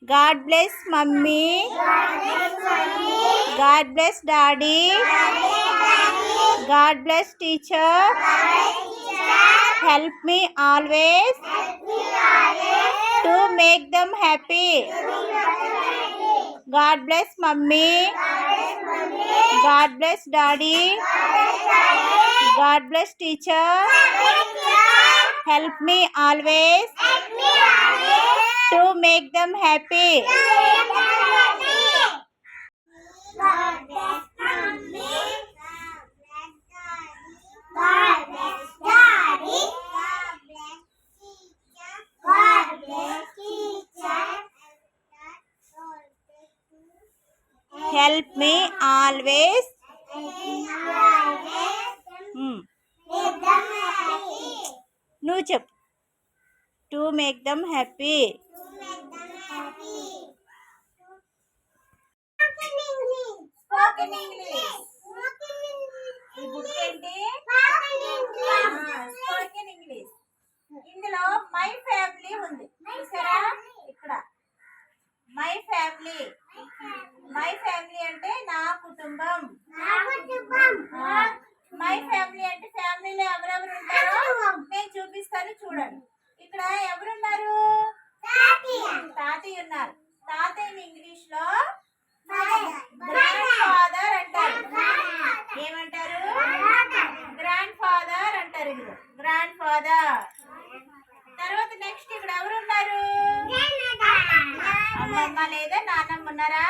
God bless mummy. God bless daddy. God bless teacher. Help me always to make them happy. God bless mummy. God bless daddy. God bless teacher. Help me always to make them happy. God bless mummy. God bless daddy. God bless teacher. Help me always. నువ్వు చెప్పు. To make them happy. ఈ book ఏంటి? Spoken English. ఇందులో my family ఉంది చూసారా? ఇక్కడ my family. My family అంటే నా కుటుంబం. మై ఫ్యామిలీ అంటే ఫ్యామిలీలో ఎవరెవరు ఉంటారో నేను చూపిస్తాను చూడండి. ఇక్కడ ఎవరున్నారు? తాతయ్య ఉన్నారు. తాతయ్యని ఇంగ్లీష్ లో గ్రాండ్ ఫాదర్ అంటారు. ఏమంటారు? గ్రాండ్ ఫాదర్ అంటారు. ఇది గ్రాండ్ ఫాదర్. తర్వాత నెక్స్ట్ ఇక్కడ ఎవరున్నారు? అమ్మమ్మ లేదా నాన్నమ్మ ఉన్నారా?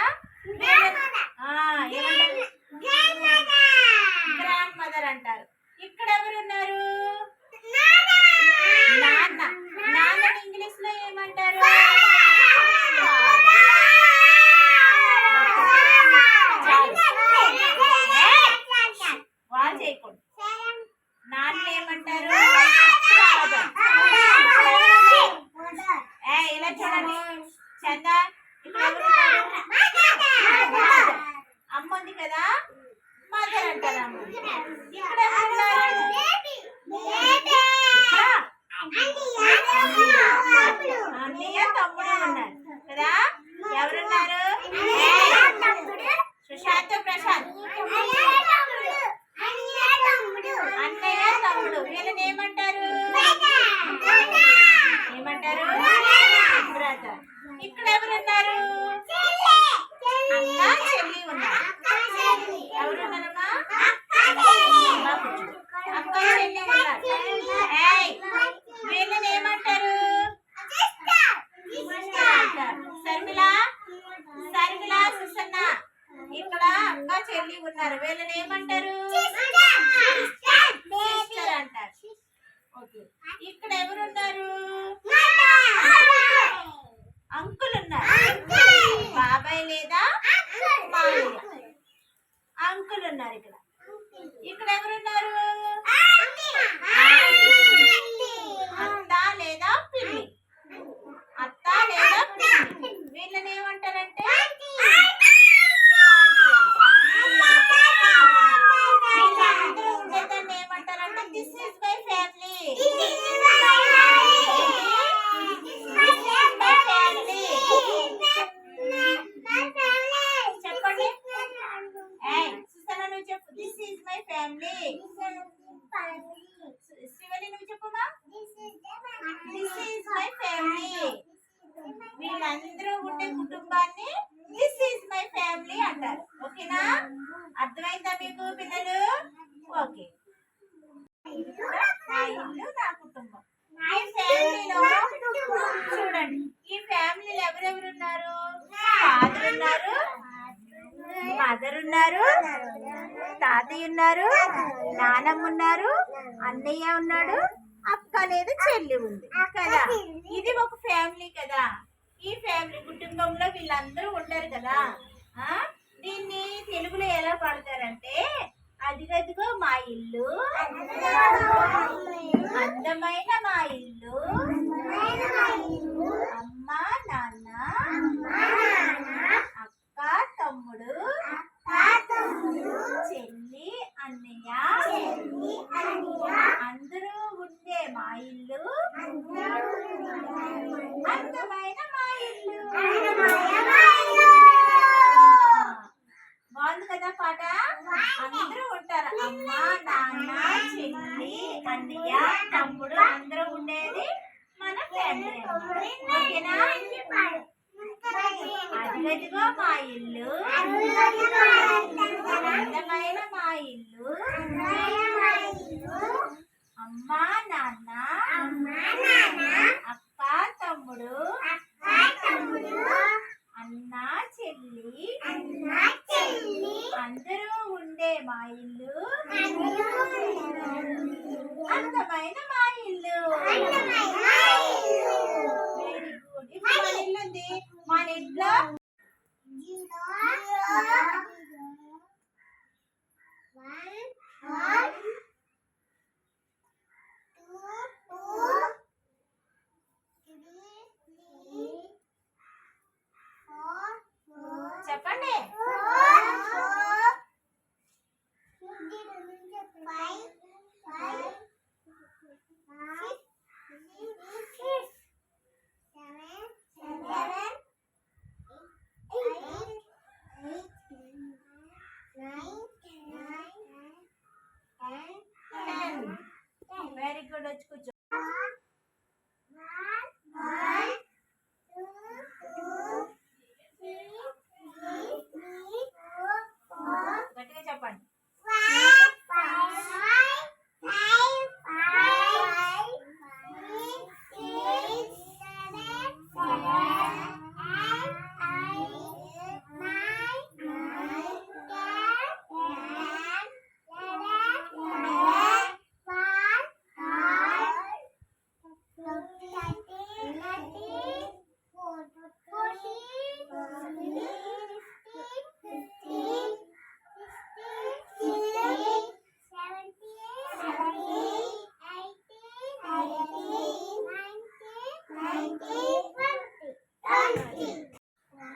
ఏమంటారు? గ్రాండ్ మదర్ అంటారు. ఇక్కడ ఎవరున్నారు? నాన్న. నాన్నని ఇంగ్లీష్ లో ఏమంటారు? వాళ్ళు చేయకూడదు. నాన్న ఏమంటారు? ఇలా చూడండి చందా. ఇక్కడ ఎవరున్నారు? అమ్మ ఉంది కదా, మదర్ అంటారు. అమ్మ. ఇక్కడ ఎవరున్నారు? అన్నయ్య తమ్ముడు ఉన్నారు కదా. ఎవరున్నారు? సుశాంత్ ప్రశాంత్. అన్నయ్య తమ్ముడు. వీళ్ళని ఏమంటారు? ఏమంటారు? బ్రదర్. ఇక్కడ ఎవరున్నారు? అక్క చెల్లి ఉన్నారు. ఎవరున్నారమ్మా? అక్క చెల్లి ఉన్నారు. వీళ్ళని ఏమంటారు? శర్మిల, శర్మిల, సుసన్న. ఇక్కడ అక్క చెల్లి ఉన్నారు. వీళ్ళని ఏమంటారు? సిస్టర్ అంటారు. ఓకే. ఇక్కడ ఎవరున్నారు? అంకుల్ ఉన్నారు. బాబాయ్ లేదా మామయ్య. అంకుల్ ఉన్నారు. ఇక్కడ ఇక్కడ ఎవరున్నారు? అత్త లేదా పిన్ని. అత్త లేదా పిన్ని. వీళ్ళని ఏమంటారంటే వీళ్ళందరూ ఉండేదాన్ని ఏమంటారంటే దిస్ ఈజ్ మై ఫ్యామిలీ. చెప్పండి. సుసన్న నువ్వు చెప్పు. This is my family. Srivalli నువ్వు చెప్పుమా. This is my family. వీళ్ళందరూ ఉండే కుటుంబాన్ని దిస్ ఈజ్ మై ఫ్యామిలీ అంటారు. ఓకేనా? అర్థమైందా మీకు పిల్లలు? ఓకే. నా ఇల్లు నా కుటుంబం. ఈ ఫ్యామిలీలో చూడండి, ఈ ఫ్యామిలీలో ఎవరెవరు ఉన్నారు? ఫాదర్ ఉన్నారు, మదర్ ఉన్నారు, తాతయ్య ఉన్నారు, నానమ్మ ఉన్నారు, అన్నయ్య ఉన్నాడు, అక్క లేదా చెల్లి ఉంది కదా. ఇది ఒక ఫ్యామిలీ కదా. ఈ ఫ్యామిలీ కుటుంబంలో వీళ్ళందరూ ఉంటారు కదా. దీన్ని తెలుగులో ఎలా పాడతారంటే అదిగదిగో మా ఇల్లు, అందమైన మా ఇల్లు, అమ్మ నాన్న, అక్క తమ్ముడు, చెల్లి అన్నయ్య, అందరూ ఉండే మా ఇల్లు, అందమైన మా ఇల్లు. బాగుంది కదా పాట. అందరూ ఉంటారు, అమ్మ నాన్న చెల్లి అన్నయ్య తమ్ముడు అందరూ ఉండేది మన ఫ్యామిలీ. ఓకేనా? అదిగదిగో మా ఇల్లు, అందమైన మా ఇల్లు, అమ్మా నాన్న అక్క తమ్ముడు అన్న చెల్లి అందరూ ఉండే మా ఇల్లు, అందమైన మా ఇల్లు. Very good. ఇప్పుడు మన ఇల్లు ఉంది. మన ఇంట్లో చెప్పండి. Very good. వచ్చి కూర్చో. గట్టిగా చెప్పండి.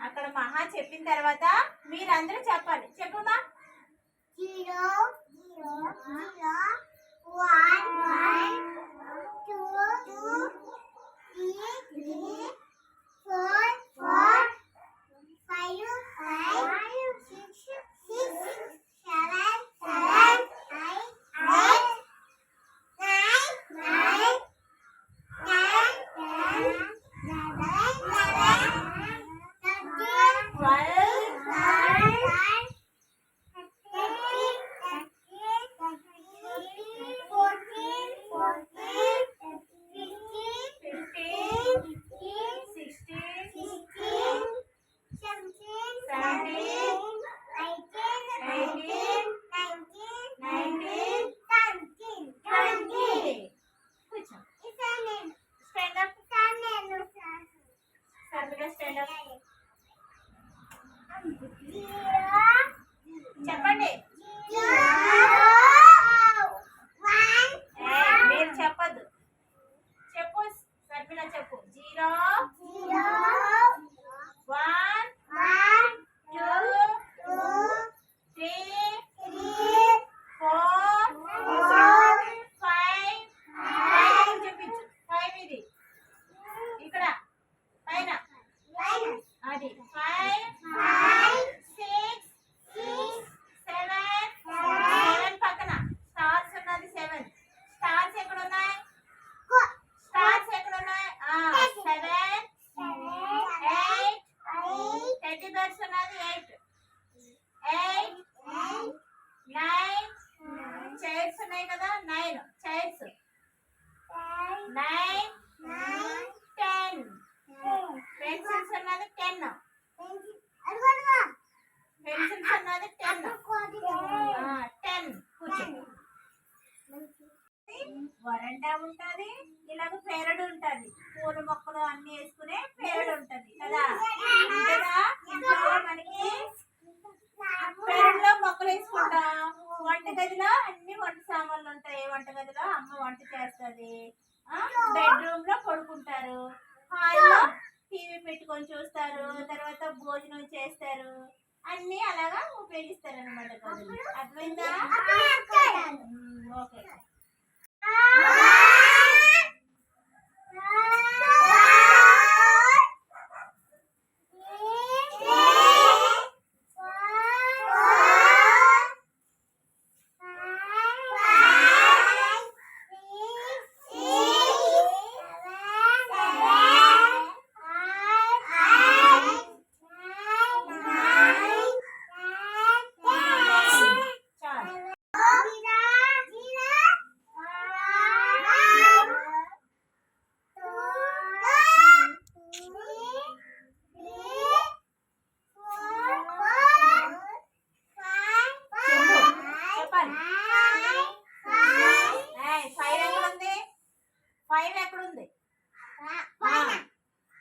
అక్కడ మహా చెప్పిన తర్వాత మీరందరూ చెప్పాలి. చెప్పుమా. 0 0 0 1 1 2 2 3 3 4 4 5 5 6 6 7 7 8 8 9 9 చెప్పండి. మీరు చెప్పద్దు. చెప్పు సర్మిల చెప్పు. 0 1 2 3 4 5 చూపించు. 5 ఇది ఇక్కడ పైన అది 5 6 7 పక్కన స్టార్స్ ఉన్నది 7. స్టార్స్ ఎక్కడ ఉన్నాయి? స్టార్స్ ఎక్కడ ఉన్నాయి? 7 8 టెడ్డీ బేర్స్ ఉన్నది 8 9 చైర్స్ ఉన్నాయి కదా 9 చైర్స్ 9 10 పెన్సిల్స్ ఉన్నది 10 పెన్సిల్స్ ఉన్నది 10 కూర్చో. వరండా ఉంటది, ఇలాగ పెరడు ఉంటది, పూల మొక్కలు అన్ని వేసుకునే పెరడు ఉంటది కదా. ఇంట్లో మనకి పెరడులో మొక్కలు వేసుకుంటాం. వంటగదిలో అన్ని వంట సామాన్లు ఉంటాయి. వంటగదిలో అమ్మ వంట చేస్తుంది. బెడ్రూమ్ లో పడుకుంటారు. హాల్లో టీవీ పెట్టుకొని చూస్తారు. తర్వాత భోజనం చేస్తారు. అన్ని అలాగా ఉపయోగిస్తారు అనమాట. అర్థమైందా? ఓకే. 5 ఎక్కడుంది?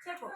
చెప్పు.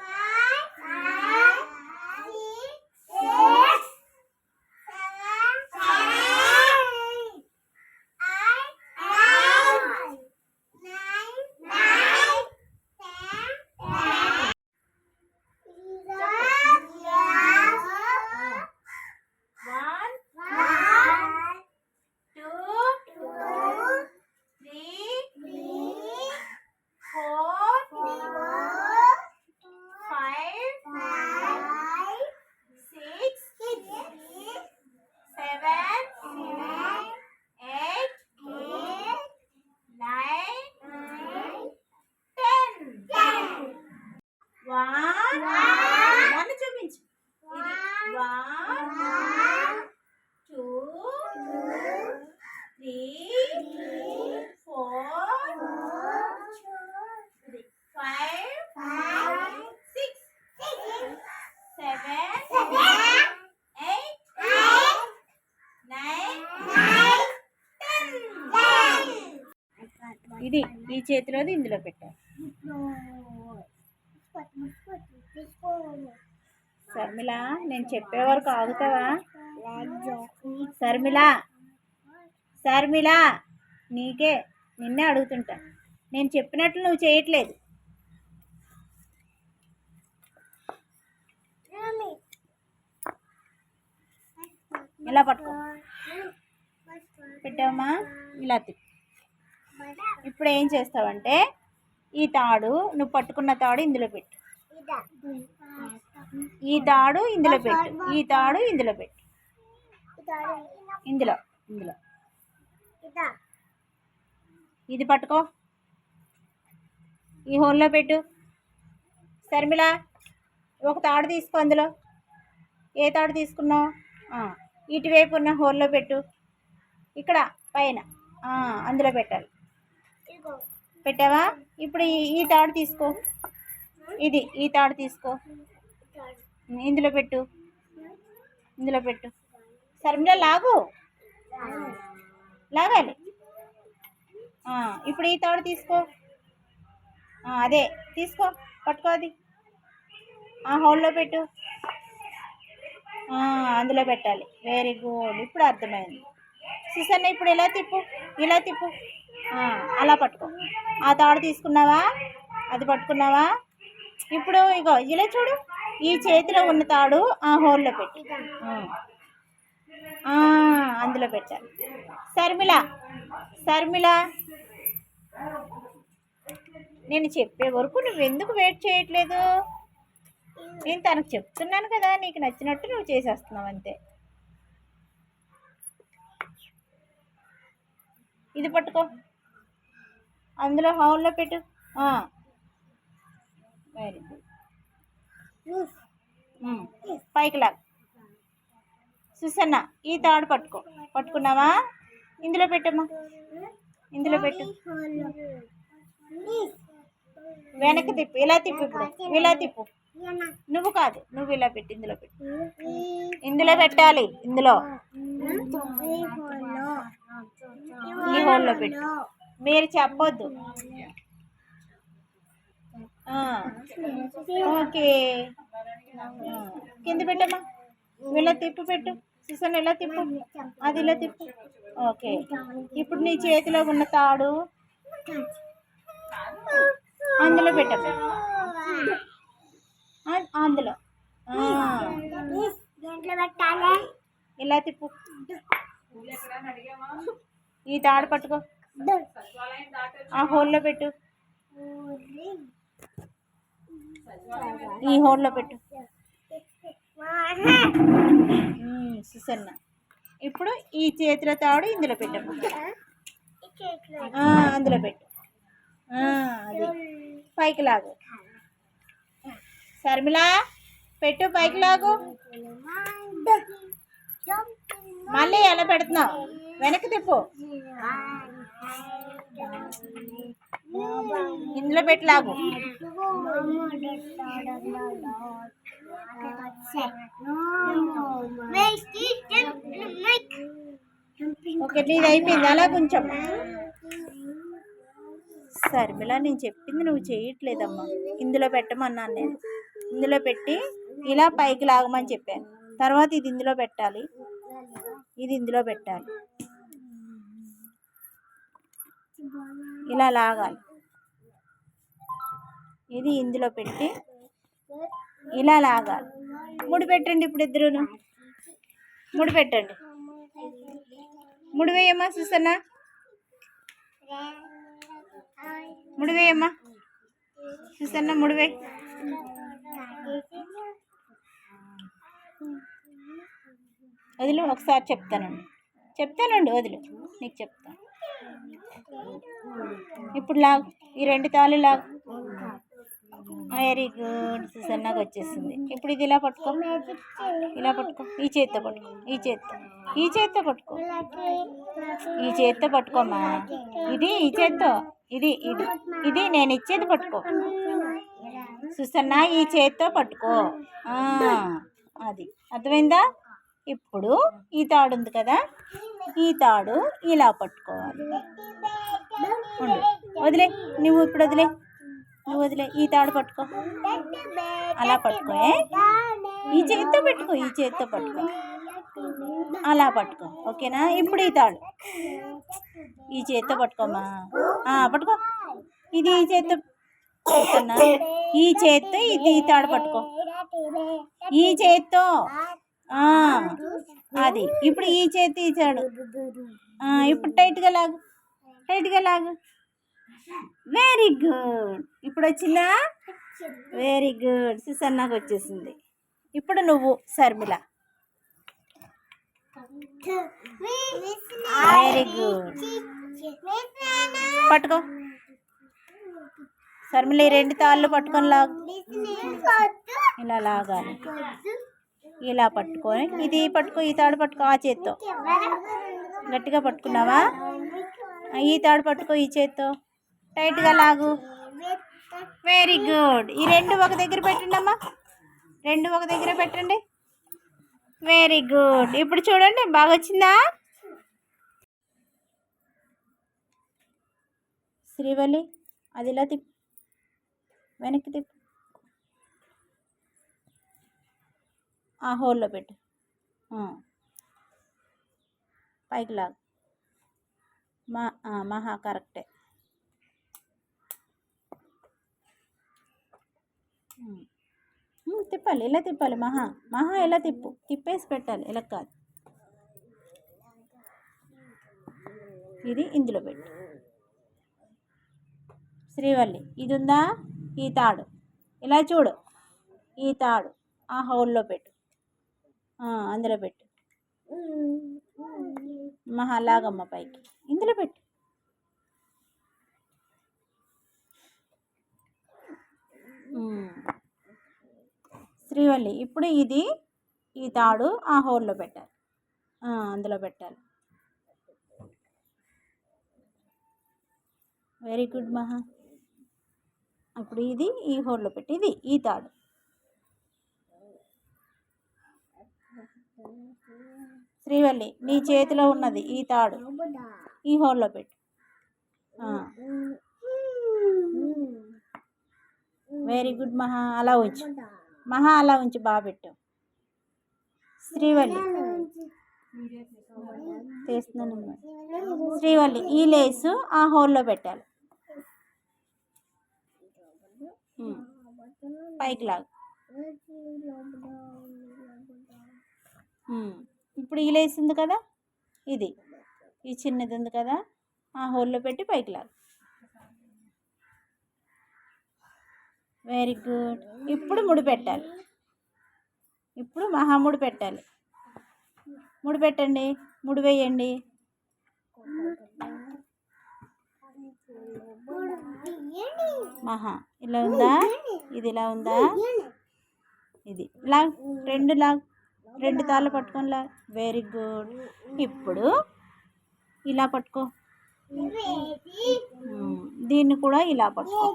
1 చూపించు. 1 2 3 4 5 6 7 8 9 10. ఇది ఈ చేతిలోది ఇందులో పెట్టాలి. శర్మిల, నేను చెప్పే వరకు ఆగుతావా? శర్మిల, శర్మిల, నిన్నే అడుగుతుంటా. నేను చెప్పినట్లు నువ్వు చేయట్లేదు. ఇలా పట్టుకో. పెట్టావమ్మా? ఇలా తిప్పు. ఇప్పుడు ఏం చేస్తావంటే ఈ తాడు, నువ్వు పట్టుకున్న తాడు ఇందులో పెట్టు. ఈ తాడు ఇందులో పెట్టు. ఈ తాడు ఇందులో పెట్టు. ఇందులో ఇందులో ఇది పట్టుకో. ఈ హోల్లో పెట్టు. శర్మిల, ఒక తాడు తీసుకో. అందులో ఏ తాడు తీసుకున్నావు? ఇటువైపు ఉన్న హోల్లో పెట్టు. ఇక్కడ పైన అందులో పెట్టాలి. పెట్టావా? ఇప్పుడు ఈ తాడు తీసుకో. ఈ తాడు తీసుకో. ఇందులో పెట్టు. ఇందులో పెట్టు. శర్మిల, లాగాలి. ఇప్పుడు ఈ తాడు తీసుకో. అదే తీసుకో, పట్టుకో. అది ఆ హోల్లో పెట్టు. అందులో పెట్టాలి. Very good. ఇప్పుడు అర్థమైంది. సుసన్న, ఇప్పుడు ఇలా తిప్పు. ఇలా తిప్పు. అలా పట్టుకో. ఆ తాడు తీసుకున్నావా? అది పట్టుకున్నావా? ఇప్పుడు ఇగో ఇలా చూడు. ఈ చేతిలో ఉన్న తాడు ఆ హోల్లో పెట్టు. అందులో పెట్టాలి. శర్మిల, శర్మిల, నేను చెప్పే వరకు నువ్వెందుకు వెయిట్ చేయట్లేదు? నేను తనకు చెప్తున్నాను కదా, నీకు నచ్చినట్టు నువ్వు చేసేస్తున్నావు అంతే. ఇది పట్టుకో. అందులో హోల్లో పెట్టు. Very good. పైకి లాగా. సుసన్న, ఈ తాడు పట్టుకో. పట్టుకున్నావా? ఇందులో పెట్టమ్మా. ఇందులో పెట్టు. వెనక్కి తిప్పు. ఇలా తిప్పు. ఇప్పుడు ఇలా తిప్పు. నువ్వు కాదు, నువ్వు ఇలా పెట్టు. ఇందులో పెట్టు. ఇందులో పెట్టాలి. ఇందులో ఈ హోల్లో పెట్టు. మీరు చెప్పొద్దు. ఓకే. కింద పెట్టమ్మా. ఇలా తిప్పు పెట్టు. సుసన్న, ఇలా తిప్పు. అది ఇలా తిప్పు. ఓకే. ఇప్పుడు నీ చేతిలో ఉన్న తాడు అందులో పెట్టమ్మా. అందులో ఇలా తిప్పు. ఈ తాడు పట్టుకో. ఆ హోల్లో పెట్టు. ఈ హోల్లో పెట్టు. సుసన్న, ఇప్పుడు ఈ చేతిలో తాడు ఇందులో పెట్టమ్మా. అందులో పెట్టు. అది పైకి లాగు. శర్మిల, పెట్టు. పైకి లాగు. మళ్ళీ ఎలా పెడుతున్నావు? వెనక్కి తిప్పు. ఇందులో పెట్టి లాగు. ఓకే, ఇది అయిపోయింది. అలా కొంచెం శర్మిల నేను చెప్పింది నువ్వు చేయట్లేదమ్మా. ఇందులో పెట్టమన్నాను నేను. ఇందులో పెట్టి ఇలా పైకి లాగమని చెప్పాను. తర్వాత ఇది ఇందులో పెట్టాలి, ఇది ఇందులో పెట్టాలి, ఇలా లాగాలి. ఇది ఇందులో పెట్టి ఇలా లాగాలి. ముడి పెట్టండి. ఇప్పుడు ఇద్దరును ముడి పెట్టండి. ముడివేయమ్మా సుసన్న, ముడివేయమ్మా సుసన్న, ముడివే. వదిలు, ఒకసారి చెప్తానండి వదిలు, నీకు చెప్తాను. ఇప్పుడు లాగు, ఈ 2 తాళ్ళు లాగు. వెరీ గుడ్, సుసన్నకు వచ్చేసింది. ఇప్పుడు ఇది ఇలా పట్టుకో, ఇలా పట్టుకో. ఈ చేత్తో పట్టుకో, ఈ చేత్తో పట్టుకో, ఈ చేత్తో పట్టుకోమ్మా. ఇది ఈ చేత్తో, ఇది ఇది ఇది నేను ఇచ్చేది పట్టుకో సుసన్న, ఈ చేత్తో పట్టుకో. అది అర్థమైందా? ఇప్పుడు ఈ తాడు ఉంది కదా, ఈ తాడు ఇలా పట్టుకోవాలి. వదిలే, నువ్వు ఇప్పుడు వదిలే, ఈ తాడు పట్టుకో, అలా పట్టుకో. ఈ చేత్తో పెట్టుకో, ఈ చేత్తో పట్టుకో, అలా పట్టుకో. ఓకేనా? ఇప్పుడు ఈ తాడు ఈ చేత్తో పట్టుకోమ్మా. పట్టుకో. ఇది ఈ చేత్తో పట్టుకున్నా, ఈ చేత్తో ఇది ఈ తాడు పట్టుకో, ఈ చేత్తో. అది ఇప్పుడు ఈ చేతి ఈ తాడు. ఇప్పుడు టైట్గా లాగు, టైట్గా లాగు. Very good. ఇప్పుడు వచ్చిందా? వెరీ గుడ్, సుసన్నకు వచ్చేసింది. ఇప్పుడు నువ్వు శర్మిల. Very good. పట్టుకో శర్మిల, ఈ 2 తాళ్ళు పట్టుకొని లాగు. ఇలా లాగాలి, ఇలా పట్టుకొని ఇది పట్టుకో, ఈ తాడు పట్టుకో. ఆ చేత్తో గట్టిగా పట్టుకున్నావా? ఈ తాడు పట్టుకో, ఈ చేత్తో టైట్గా లాగు. Very good. ఈ 2 ఒక దగ్గర పెట్టండి అమ్మా, 2 ఒక దగ్గర పెట్టండి. Very good. ఇప్పుడు చూడండి, బాగా వచ్చిందా? శ్రీవల్లి, అది ఇలా తిప్పు, వెనక్కి తిప్పు, ఆ హోల్లో పెట్టు, పైకి లాగు. మహా కరెక్టే. తిప్పాలి, ఇలా తిప్పాలి. మహా ఇలా తిప్పేసి పెట్టాలి, ఇలా కాదు. ఇది ఇందులో పెట్టు. శ్రీవల్లి, ఇది ఉందా? ఈ తాడు ఇలా చూడు, ఈ తాడు ఆ హోల్లో పెట్టు, అందులో పెట్టు. మహా లాగమ్మ పైకి, ఇందులో పెట్టు. శ్రీవల్లి, ఇప్పుడు ఇది ఈ తాడు ఆ హోల్లో పెట్టాలి, అందులో పెట్టాలి. వెరీ గుడ్ మహా. అప్పుడు ఇది ఈ హోల్లో పెట్టి, ఇది ఈ తాడు. శ్రీవల్లి, నీ చేతిలో ఉన్నది ఈ తాడు ఈ హోల్లో పెట్టు. వెరీ గుడ్ మహా. అలా ఉంచు మహా, అలా ఉంచి బాగా పెట్టు. శ్రీవల్లి తీస్తున్నాను. శ్రీవల్లి, ఈ లేసు ఆ హోల్లో పెట్టాలి, పైకి లాగు. ఇప్పుడు ఈ లేస్ ఉంది కదా, ఇది ఈ చిన్నది ఉంది కదా, ఆ హోల్లో పెట్టి పైకి లాగు. Very good. ఇప్పుడు ముడి పెట్టాలి. ఇప్పుడు మహా ముడి పెట్టాలి. ముడి పెట్టండి, ముడి వేయండి. మహా ఇలా ఉందా? ఇది ఇలా ఉందా? ఇది లాగ్, 2 లాగ్, 2 తాళ్ళు పట్టుకొని లాగ్. Very good. ఇప్పుడు ఇలా పట్టుకో, దీన్ని కూడా ఇలా పట్టుకో,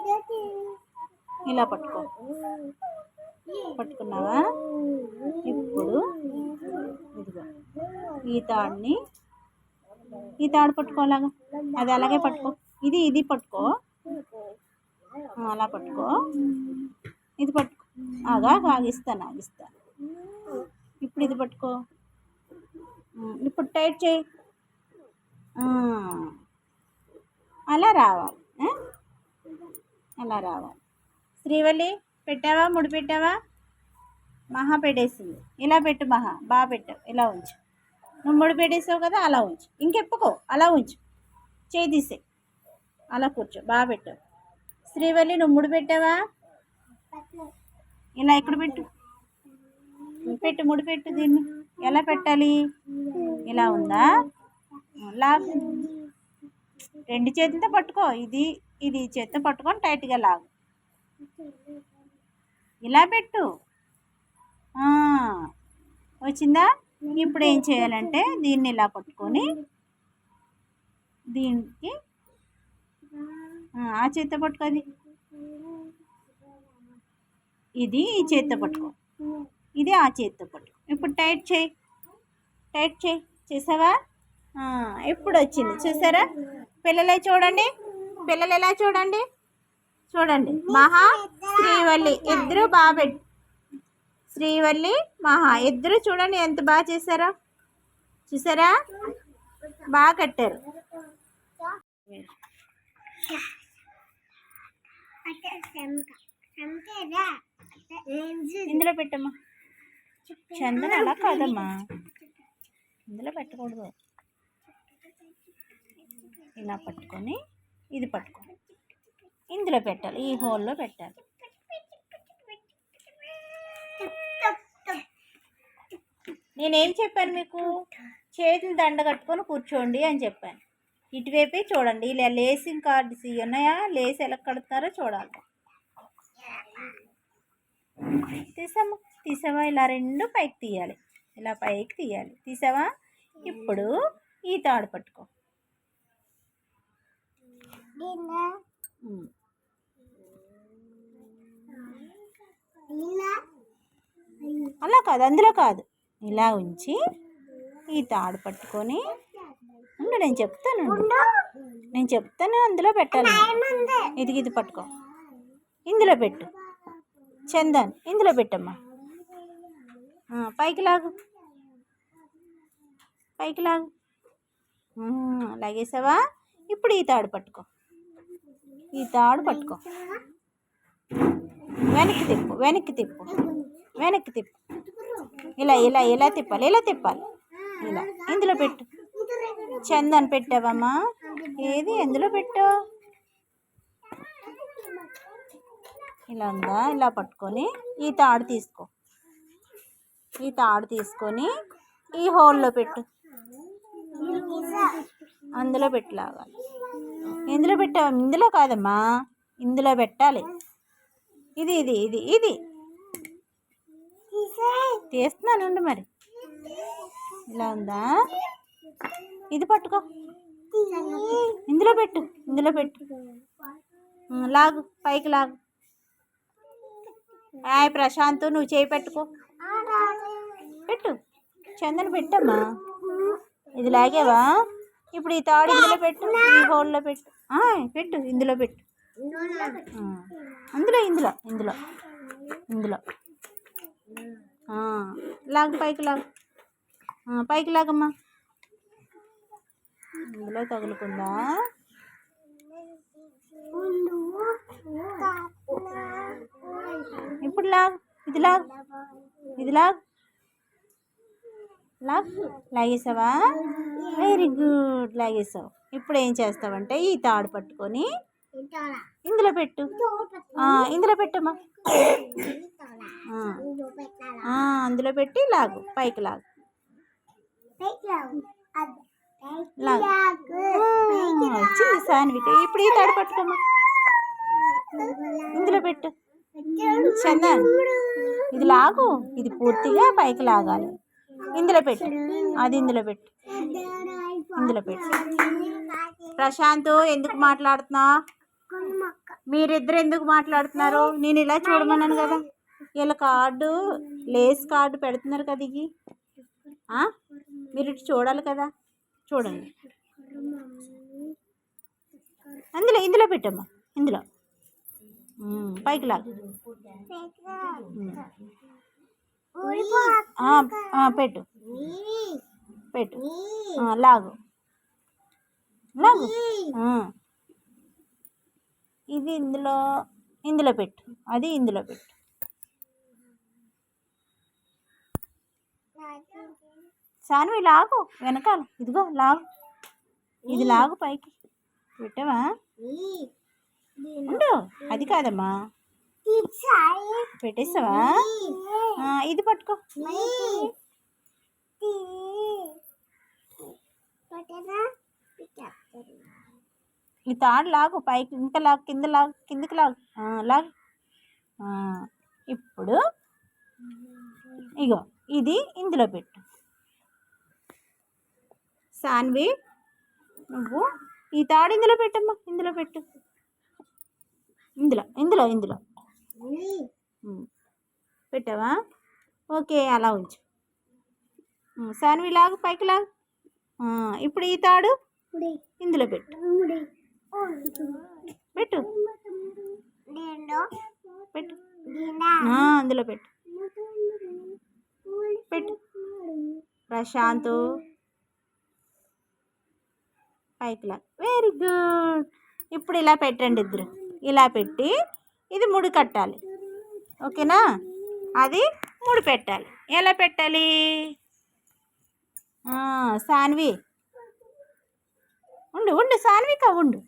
ఇలా పట్టుకో. పట్టుకున్నావా? ఇప్పుడు ఇదిగో ఈ తాడుని, ఈ తాడు పట్టుకోలాగా, అది అలాగే పట్టుకో. ఇది పట్టుకో, అలా పట్టుకో. ఇది పట్టుకో. ఆగిస్తాను. ఇప్పుడు ఇది పట్టుకో. ఇప్పుడు టైట్ చేయి. అలా రావాలి. అలా రావాలి. శ్రీవల్లి పెట్టావా? ముడి పెట్టావా? మహా పెట్టేసింది. ఇలా పెట్టు మహా. బాగా పెట్టావు. ఇలా ఉంచు. నువ్వు ముడి పెట్టేసావు కదా, అలా ఉంచు. ఇంకెప్పుకో, అలా ఉంచు. చేయి తీసే. అలా కూర్చో. బాగా పెట్టావు. శ్రీవల్లి నువ్వు ముడి పెట్టావా? ఇలా ఇక్కడ పెట్టు. ముడి పెట్టు. దీన్ని ఎలా పెట్టాలి? ఇలా ఉందా? లాగు. 2 చేతులతో పట్టుకో. ఇది చేత్తో పట్టుకొని టైట్గా లాగు. ఇలా పెట్టు. వచ్చిందా? ఇప్పుడు ఏం చేయాలంటే దీన్ని ఇలా పట్టుకొని దీనికి ఆ చేత్తో పట్టుకో. ఇది ఈ చేత్తో పట్టుకో. ఇది ఆ చేత్తో పట్టుకో. ఇప్పుడు టైట్ చేయి. చేసావా? ఇప్పుడు వచ్చింది. చూసారా? పిల్లలు చూడండి. పిల్లలు ఎలా చూడండి. మహా శ్రీవల్లి ఇద్దరు బాగా పెట్టు. శ్రీవల్లి మహా ఇద్దరు చూడండి ఎంత బాగా చేశారో. చూసారా? బాగా కట్టారు. ఇందులో పెట్టమ్మా. చందన అలా కాదమ్మా, ఇందులో పెట్టకూడదు. ఇలా పట్టుకొని ఇది పట్టుకో. ఇందులో పెట్టాలి. ఈ హోల్లో పెట్టాలి. నేనేం చెప్పాను మీకు? చేతులు దండ కట్టుకొని కూర్చోండి అని చెప్పాను. ఇటువైపే చూడండి. ఇలా లేసింగ్ కార్డ్స్ ఉన్నాయా? లేసి ఎలా కడుతున్నారో చూడాలి. తీసావా? ఇలా 2 పైకి తీయాలి. ఇలా పైకి తీయాలి. తీసావా? ఇప్పుడు ఈ తాడు పట్టుకో. అలా కాదు, అందులో కాదు. ఇలా ఉంచి ఈ తాడు పట్టుకొని నేను చెప్తాను. అందులో పెట్టాలి. ఇది పట్టుకో. ఇందులో పెట్టు. చందన్ ఇందులో పెట్టమ్మా. పైకి లాగు. లాగేసావా? ఇప్పుడు ఈ తాడు పట్టుకో. వెనక్కి తిప్పు. ఇలా తిప్పాలి. ఇలా ఇందులో పెట్టు. చందన్ పెట్టావమ్మా? ఏది ఎందులో పెట్టావు? ఇలా ఉందా? ఇలా పట్టుకొని ఈ తాడు తీసుకొని ఈ హోల్లో పెట్టు. అందులో పెట్టి లాగాలి. ఎందులో పెట్టావా? ఇందులో కాదమ్మా, ఇందులో పెట్టాలి. ఇది తీస్తున్నానండి. మరి ఇలా ఉందా? ఇది పట్టుకో. ఇందులో పెట్టు. లాగు. పైకి లాగు. ప్రశాంత్ నువ్వు చేయి పెట్టు. చందన పెట్టమ్మా. ఇది లాగేవా? ఇప్పుడు ఈ తాడు ఇందులో పెట్టు. ఈ హోల్లో పెట్టు. ఇందులో పెట్టు. ఇందులో లాగు. పైకి లాగమ్మా. ఇందులో తగులుకుందా? ఇప్పుడు ఇది లాగేసావా? Very good, లాగేసావు. ఇప్పుడు ఏం చేస్తావంటే ఈ తాడు పట్టుకొని ఇందులో పెట్టు. పెట్టమ్మా. అందులో పెట్టి లాగు. పైకి లాగు. వచ్చింది సాన్విక. ఇప్పుడు ఈ తాడు పట్టుకోమ్మా. ఇందులో పెట్టు. చందన్ ఇది లాగు. ఇది పూర్తిగా పైకి లాగాలి. ఇందులో పెట్టు. ఇందులో పెట్టు. ప్రశాంత్ ఎందుకు మాట్లాడుతున్నావు? మీరిద్దరు ఎందుకు మాట్లాడుతున్నారు? నేను ఇలా చూడమన్నాను కదా. వీళ్ళ లేస్ కార్డు పెడుతున్నారు కదా. ఇది మీరు ఇటు చూడాలి కదా. చూడండి. ఇందులో పెట్టమ్మా. ఇందులో పైకి లాగు. పెట్టు పెట్టు. లాగు లాగు. ఇది ఇందులో పెట్టు. అది ఇందులో పెట్టు. సాన్వి లాగు వెనకాల. ఇదిగో లాగు. ఇది లాగు పైకి. పెట్టవా? ఉండు. అది కాదమ్మా. పెట్టేస్తావా? ఇది పట్టుకో. ఈ తాడు లాగు పైకి. ఇంకా లాగు. కింద లాగు. కిందికి లాగు. లాగు. ఇప్పుడు ఇగో ఇది ఇందులో పెట్టు. సాన్వి నువ్వు ఈ తాడు ఇందులో పెట్టమ్మా. ఇందులో పెట్టు. ఇందులో ఇందులో ఇందులో పెట్టావా? ఓకే, అలా ఉంచు. సాన్వి లాగు పైకి లాగు. ఇప్పుడు ఈ తాడు ఇందులో పెట్టు. పెట్టు పెట్టు. అందులో పెట్టు. పెట్టు. ప్రశాంత్ పైకి లాగు. Very good. ఇప్పుడు ఇలా పెట్టండి ఇద్దరు. ఇలా పెట్టి ఇది ముడి కట్టాలి. ఓకేనా? అది ముడి పెట్టాలి. ఎలా పెట్టాలి? సాన్వి ఉండు ఉండు. సాన్విక ఉండు.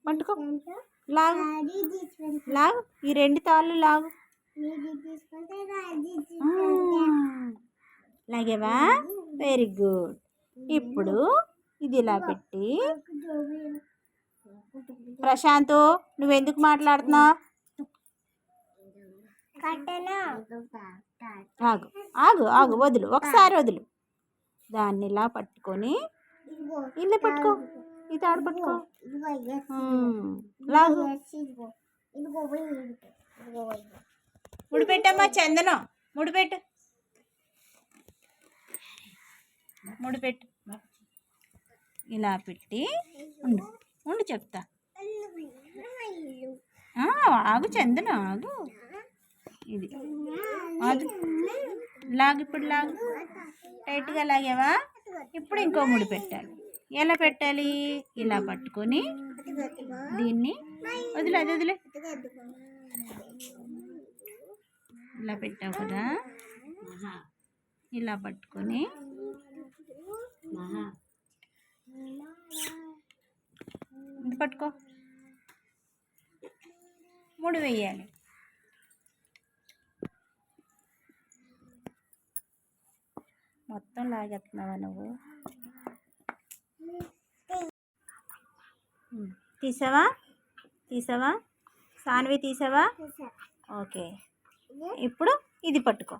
పట్టుకో. లాగు లాగు. ఈ రెండు తాళ్ళు లాగు. లాగేవా? Very good. ఇప్పుడు ఇది ఇలా పెట్టి ప్రశాంత్ నువ్వెందుకు మాట్లాడుతున్నావు? ఆగు ఆగు ఆగు. వదులు. ఒకసారి వదులు. దాన్ని ఇలా పట్టుకొని ఇలా పట్టుకో. ఈ తాడు పట్టుకో. లాగు. ముడిపెట్టమ్మా. చందనం ముడిపెట్టు. ముడిపెట్టు. ఇలా పెట్టి ఉండు ఉండు చెప్తా. ఆగు చందన ఆగు. ఇది ఆగు. లాగు. ఇప్పుడు లాగు. టైట్గా లాగావా? ఇప్పుడు ఇంకో ముడి పెట్టాలి. ఎలా పెట్టాలి? ఇలా పట్టుకొని దీన్ని వదిలే. అది వదిలే. ఇలా పెట్టావు కదా, ఇలా పట్టుకొని ఇది పట్టుకో. ముడి వేయాలి. మొత్తం లాగేస్తున్నావా నువ్వు? తీసావా? తీసావా? సాన్వి తీసావా? ఓకే. ఇప్పుడు ఇది పట్టుకో.